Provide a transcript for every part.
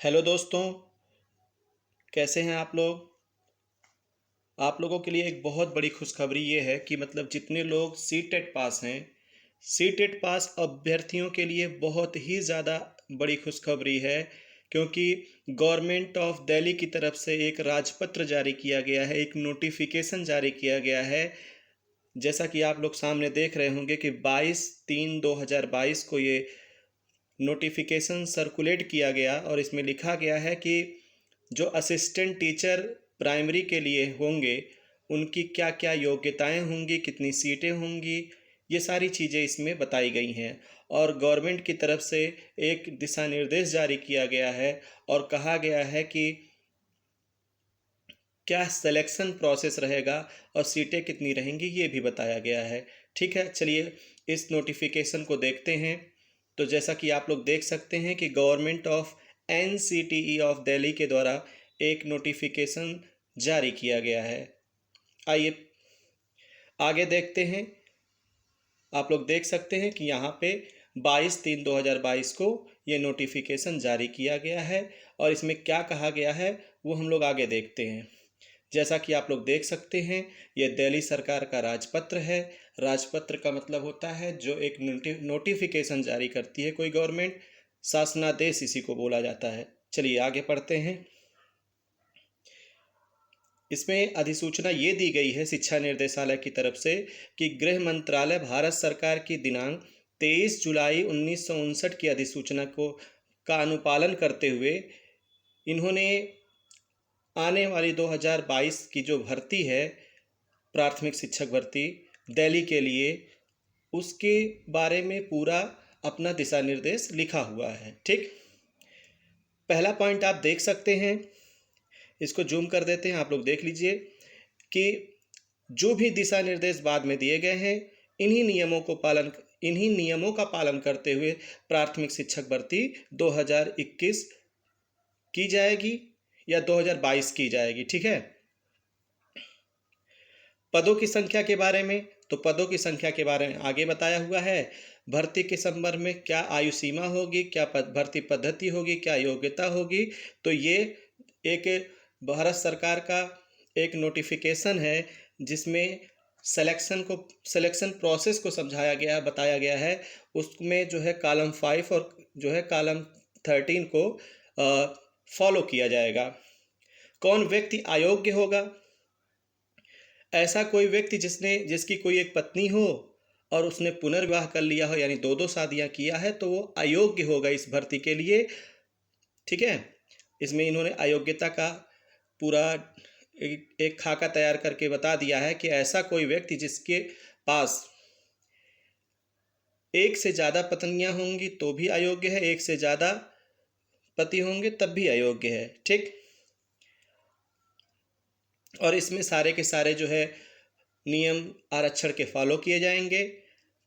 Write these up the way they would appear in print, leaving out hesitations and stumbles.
Hello दोस्तों, कैसे हैं आप लोग। आप लोगों के लिए एक बहुत बड़ी खुशखबरी ये है कि मतलब जितने लोग सीटेट पास हैं, सीटेट पास अभ्यर्थियों के लिए बहुत ही ज़्यादा बड़ी खुशखबरी है। क्योंकि गवर्नमेंट ऑफ दिल्ली की तरफ से एक राजपत्र जारी किया गया है, एक नोटिफिकेशन जारी किया गया है। जैसा कि आप लोग सामने देख रहे होंगे कि 22/3/2022 को ये नोटिफिकेशन सर्कुलेट किया गया और इसमें लिखा गया है कि जो असिस्टेंट टीचर प्राइमरी के लिए होंगे उनकी क्या क्या योग्यताएं होंगी, कितनी सीटें होंगी, ये सारी चीज़ें इसमें बताई गई हैं। और गवर्नमेंट की तरफ से एक दिशा निर्देश जारी किया गया है और कहा गया है कि क्या सिलेक्शन प्रोसेस रहेगा और सीटें कितनी रहेंगी ये भी बताया गया है। ठीक है, चलिए इस नोटिफिकेशन को देखते हैं। तो जैसा कि आप लोग देख सकते हैं कि government of NCTE of Delhi के द्वारा एक नोटिफिकेशन जारी किया गया है। आइए आगे देखते हैं। आप लोग देख सकते हैं कि यहाँ पे 22/3/2022 को ये नोटिफिकेशन जारी किया गया है और इसमें क्या कहा गया है वो हम लोग आगे देखते हैं। जैसा कि आप लोग देख सकते हैं, ये दिल्ली सरकार का राजपत्र है। राजपत्र का मतलब होता है जो एक नोटिफिकेशन जारी करती है कोई गवर्नमेंट, शासनादेश इसी को बोला जाता है। चलिए आगे पढ़ते हैं। इसमें अधिसूचना ये दी गई है शिक्षा निर्देशालय की तरफ से कि गृह मंत्रालय भारत सरकार की दिनांक 23 जुलाई 1959 की अधिसूचना को का अनुपालन करते हुए इन्होंने आने वाली 2022 की जो भर्ती है, प्राथमिक शिक्षक भर्ती दिल्ली के लिए, उसके बारे में पूरा अपना दिशा निर्देश लिखा हुआ है। ठीक, पहला पॉइंट आप देख सकते हैं, इसको जूम कर देते हैं, आप लोग देख लीजिए कि जो भी दिशा निर्देश बाद में दिए गए हैं इन्हीं नियमों का पालन करते हुए प्राथमिक शिक्षक भर्ती 2021 की जाएगी या 2022 की जाएगी। ठीक है, पदों की संख्या के बारे में, तो पदों की संख्या के बारे में आगे बताया हुआ है। भर्ती के संदर्भ में क्या आयु सीमा होगी, क्या भर्ती पद्धति होगी, क्या योग्यता होगी, तो ये एक भारत सरकार का एक नोटिफिकेशन है जिसमें सिलेक्शन प्रोसेस को समझाया गया, बताया गया है। उसमें जो है कॉलम 5 और जो है कॉलम 13 को फॉलो किया जाएगा। कौन व्यक्ति अयोग्य होगा? ऐसा कोई व्यक्ति जिसकी कोई एक पत्नी हो और उसने पुनर्विवाह कर लिया हो, यानी दो दो शादियां किया है, तो वो अयोग्य होगा इस भर्ती के लिए। ठीक है, इसमें इन्होंने अयोग्यता का पूरा एक खाका तैयार करके बता दिया है कि ऐसा कोई व्यक्ति जिसके पास एक से ज़्यादा पत्नियां होंगी तो भी अयोग्य है, एक से ज़्यादा पति होंगे तब भी अयोग्य है। ठीक, और इसमें सारे के सारे जो है नियम आरक्षण के फॉलो किए जाएंगे।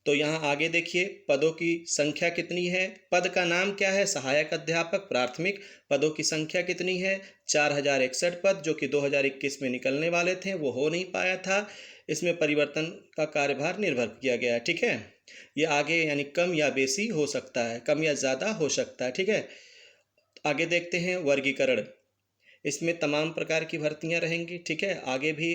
तो यहाँ आगे देखिए, पदों की संख्या कितनी है, पद का नाम क्या है, सहायक अध्यापक प्राथमिक। पदों की संख्या कितनी है, 4061 पद, जो कि 2021 में निकलने वाले थे, वो हो नहीं पाया था। इसमें परिवर्तन का कार्यभार निर्भर किया गया है। ठीक है, ये आगे यानी कम या बेसी हो सकता है, कम या ज़्यादा हो सकता है। ठीक है, आगे देखते हैं वर्गीकरण। इसमें तमाम प्रकार की भर्तियां रहेंगी। ठीक है, आगे भी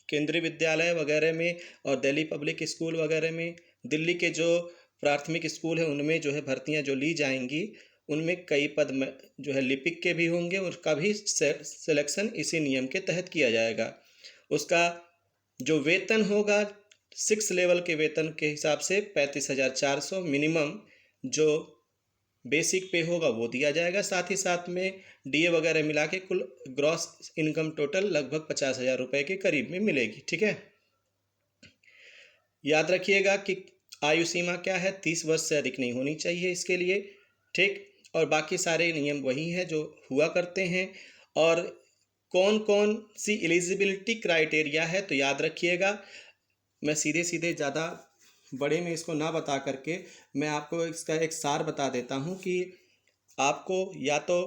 केंद्रीय विद्यालय वगैरह में और दिल्ली पब्लिक स्कूल वगैरह में, दिल्ली के जो प्राथमिक स्कूल है उनमें जो है भर्तियां जो ली जाएंगी, उनमें कई पद में जो है लिपिक के भी होंगे, उसका भी सिलेक्शन इसी नियम के तहत किया जाएगा। उसका जो वेतन होगा 6 लेवल के वेतन के हिसाब से 35,400 मिनिमम जो बेसिक पे होगा वो दिया जाएगा। साथ ही साथ में डीए वगैरह मिला के कुल ग्रॉस इनकम टोटल लगभग 50,000 रुपये के करीब में मिलेगी। ठीक है, याद रखिएगा कि आयु सीमा क्या है, 30 वर्ष से अधिक नहीं होनी चाहिए इसके लिए। ठीक, और बाकी सारे नियम वही हैं जो हुआ करते हैं। और कौन कौन सी एलिजिबिलिटी क्राइटेरिया है, तो याद रखिएगा, मैं सीधे सीधे ज़्यादा बड़े में इसको ना बता करके मैं आपको इसका एक सार बता देता हूँ कि आपको या तो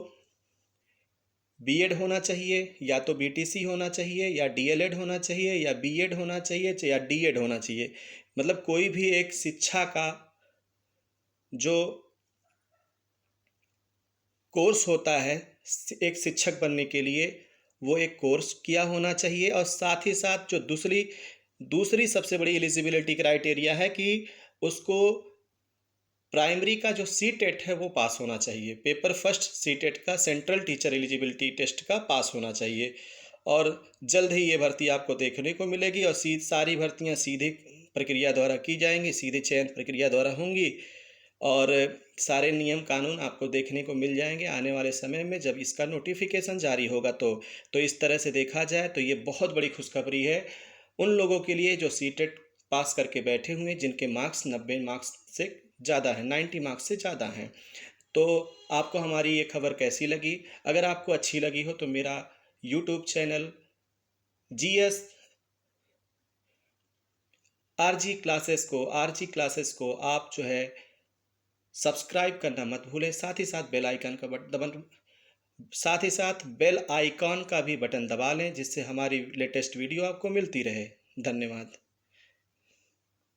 बीएड होना चाहिए, या तो बीटीसी होना चाहिए, या डीएलएड होना चाहिए, या बीएड होना चाहिए, या डीएड होना चाहिए। मतलब कोई भी एक शिक्षा का जो कोर्स होता है एक शिक्षक बनने के लिए, वो एक कोर्स किया होना चाहिए। और साथ ही साथ जो दूसरी दूसरी सबसे बड़ी एलिजिबिलिटी क्राइटेरिया है कि उसको प्राइमरी का जो सीटेट है वो पास होना चाहिए। पेपर फर्स्ट सीटेट का, सेंट्रल टीचर एलिजिबिलिटी टेस्ट का पास होना चाहिए। और जल्द ही ये भर्ती आपको देखने को मिलेगी और सारी भर्तियां सीधे प्रक्रिया द्वारा की जाएंगी, सीधे चयन प्रक्रिया द्वारा होंगी। और सारे नियम कानून आपको देखने को मिल जाएंगे आने वाले समय में जब इसका नोटिफिकेशन जारी होगा। तो इस तरह से देखा जाए तो ये बहुत बड़ी खुशखबरी है उन लोगों के लिए जो सीटेट पास करके बैठे हुए हैं, जिनके मार्क्स 90 मार्क्स से ज़्यादा है, 90 मार्क्स से ज़्यादा हैं। तो आपको हमारी ये खबर कैसी लगी? अगर आपको अच्छी लगी हो तो मेरा YouTube channel GS RG classes को आप जो है सब्सक्राइब करना मत भूलें। साथ ही साथ बेल आइकॉन का भी बटन दबा लें, जिससे हमारी लेटेस्ट वीडियो आपको मिलती रहे। धन्यवाद।